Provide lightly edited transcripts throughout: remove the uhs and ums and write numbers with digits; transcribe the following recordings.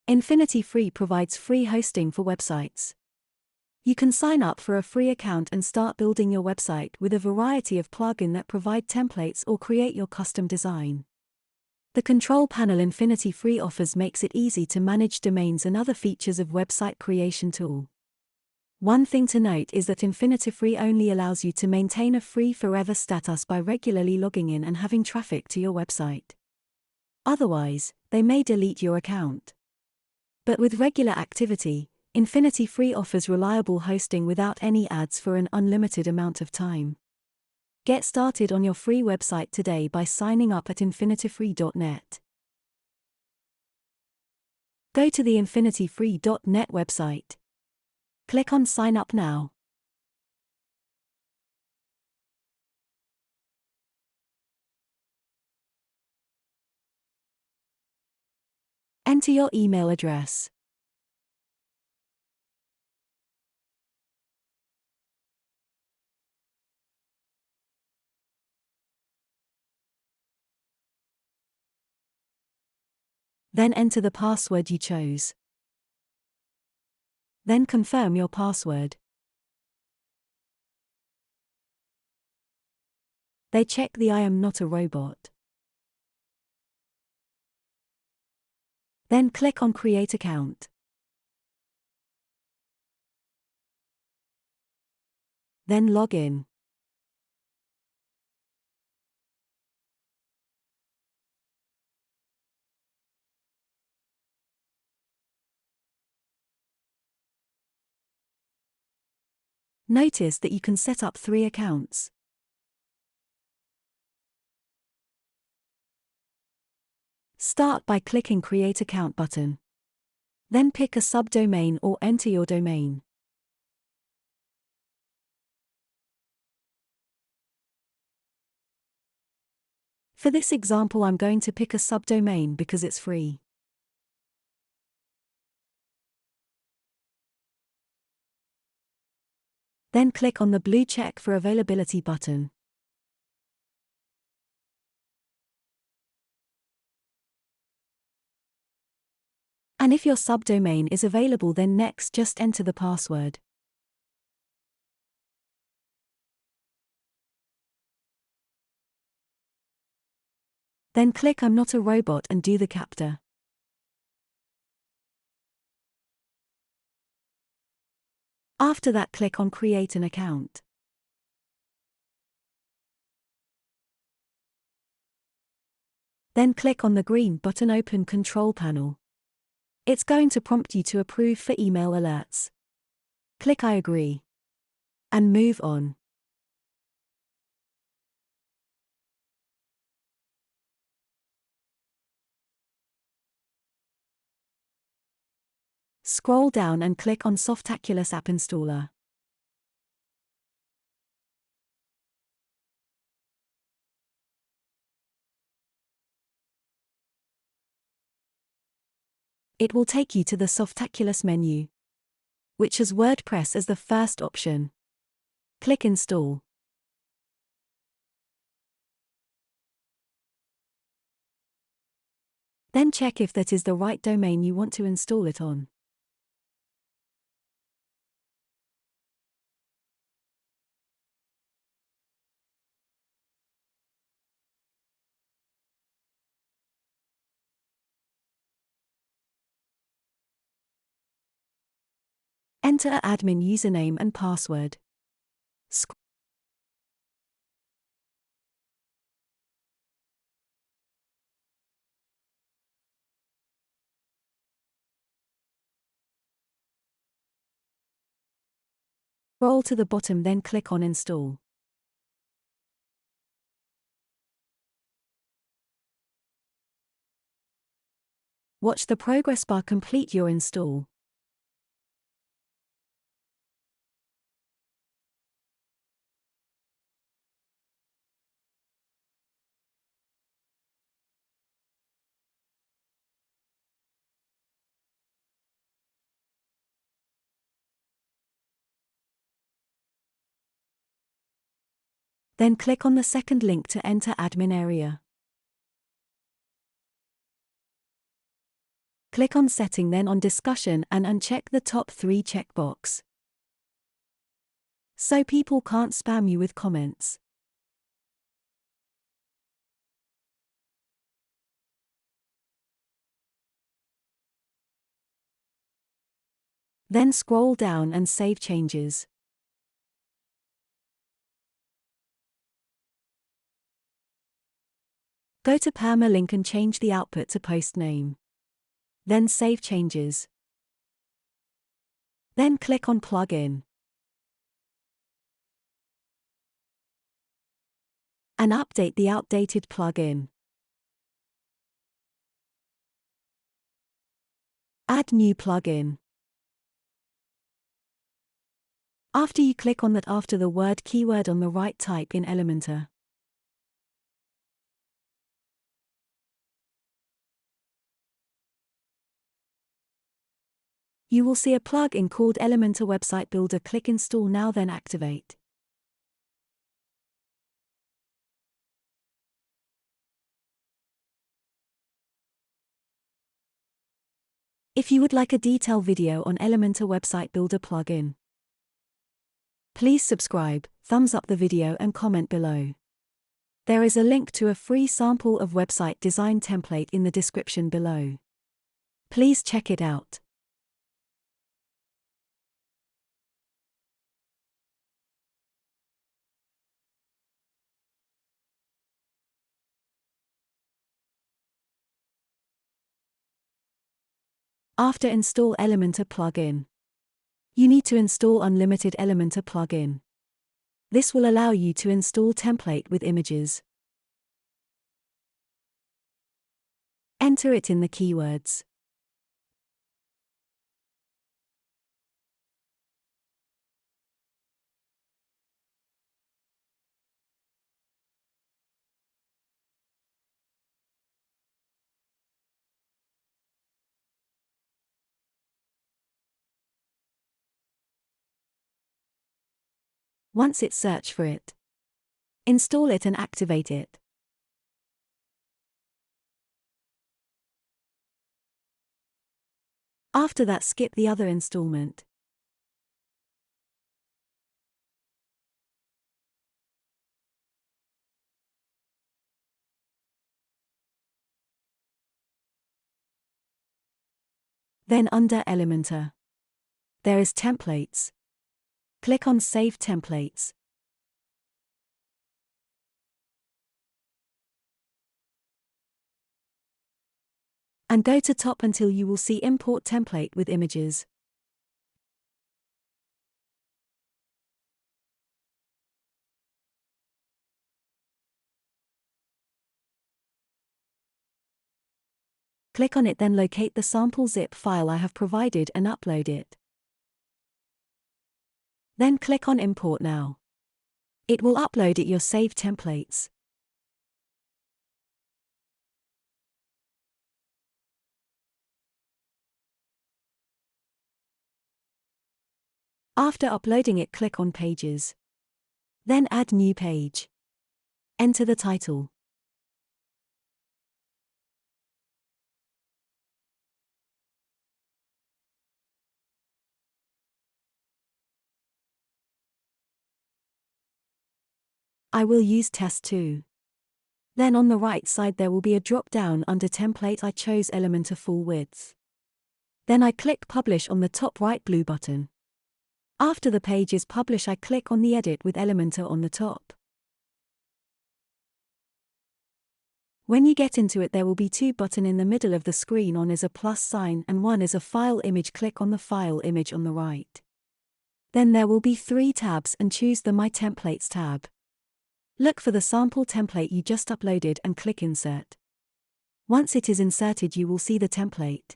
Infinity Free provides free hosting for websites. You can sign up for a free account and start building your website with a variety of plugins that provide templates or create your custom design. The control panel Infinity Free offers makes it easy to manage domains and other features of website creation tool. One thing to note is that Infinity Free only allows you to maintain a free forever status by regularly logging in and having traffic to your website. Otherwise, they may delete your account. But with regular activity, Infinity Free offers reliable hosting without any ads for an unlimited amount of time. Get started on your free website today by signing up at infinityfree.net. Go to the infinityfree.net website. Click on Sign Up Now. Enter your email address. Then enter the password you chose. Then confirm your password. They check the I am not a robot. Then click on Create Account. Then log in. Notice that you can set up 3 accounts. Start by clicking Create Account button. Then pick a subdomain or enter your domain. For this example, I'm going to pick a subdomain because it's free. Then click on the blue check for availability button. And if your subdomain is available, then next just enter the password. Then click I'm not a robot and do the CAPTCHA. After that, click on Create an account. Then click on the green button Open Control Panel. It's going to prompt you to approve for email alerts. Click I agree. And move on. Scroll down and click on Softaculous App Installer. It will take you to the Softaculous menu, which has WordPress as the first option. Click Install. Then check if that is the right domain you want to install it on. Enter an admin username and password. Scroll to the bottom, then click on Install. Watch the progress bar complete your install. Then click on the second link to enter admin area. Click on Setting, then on Discussion, and uncheck the top 3 checkbox, so people can't spam you with comments. Then scroll down and save changes. Go to permalink and change the output to post name. Then save changes. Then click on Plugin and update the outdated plugin. Add new plugin. After you click on that, after the word keyword on the right, type in Elementor. You will see a plugin called Elementor Website Builder. Click Install now, then activate. If you would like a detailed video on Elementor Website Builder plugin, please subscribe, thumbs up the video and comment below. There is a link to a free sample of website design template in the description below. Please check it out. After install Elementor plugin, you need to install Unlimited Elementor plugin. This will allow you to install template with images. Enter it in the keywords. Once it search for it, install it and activate it. After that, skip the other installment. Then under Elementor, there is Templates. Click on Save Templates. And go to top until you will see Import Template with Images. Click on it, then locate the sample zip file I have provided and upload it. Then click on Import now. It will upload it your saved templates. After uploading it, click on Pages. Then add new page. Enter the title. I will use Test 2. Then on the right side there will be a drop down under Template. I chose Elementor Full Width. Then I click Publish on the top right blue button. After the page is published, I click on the Edit with Elementor on the top. When you get into it, there will be two buttons in the middle of the screen. One is a plus sign and one is a file image. Click on the file image on the right. Then there will be 3 tabs and choose the My Templates tab. Look for the sample template you just uploaded and click Insert. Once it is inserted, you will see the template.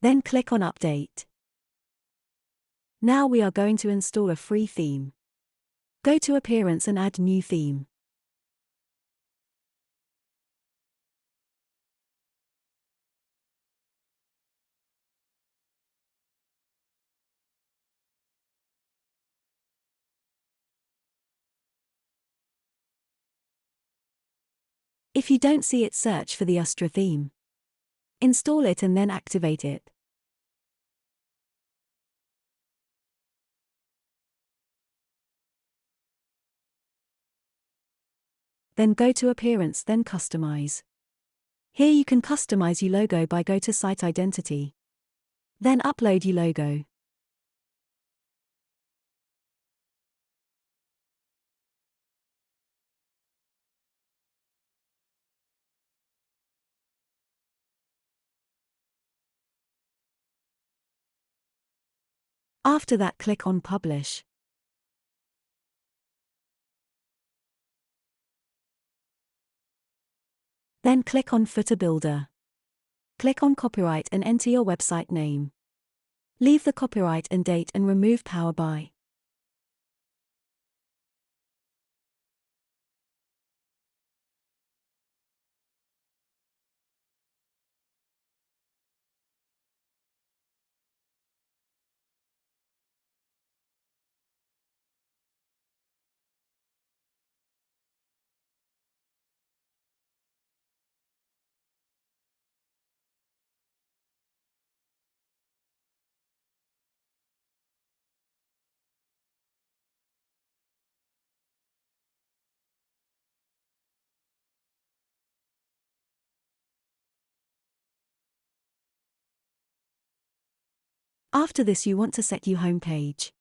Then click on Update. Now we are going to install a free theme. Go to Appearance and add New Theme. If you don't see it, search for the obstruct theme. Install it and then activate it. Then go to Appearance, then Customize. Here you can customize your logo by go to Site Identity. Then upload your logo. After that, click on Publish. Then click on Footer Builder. Click on Copyright and enter your website name. Leave the copyright and date and remove Power By. After this, you want to set your home page.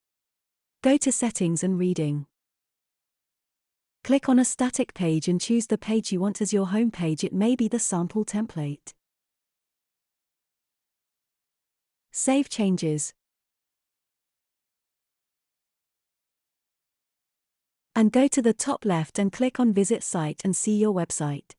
Go to Settings and Reading. Click on a static page and choose the page you want as your home page. It may be the sample template. Save changes. And go to the top left and click on Visit Site and see your website.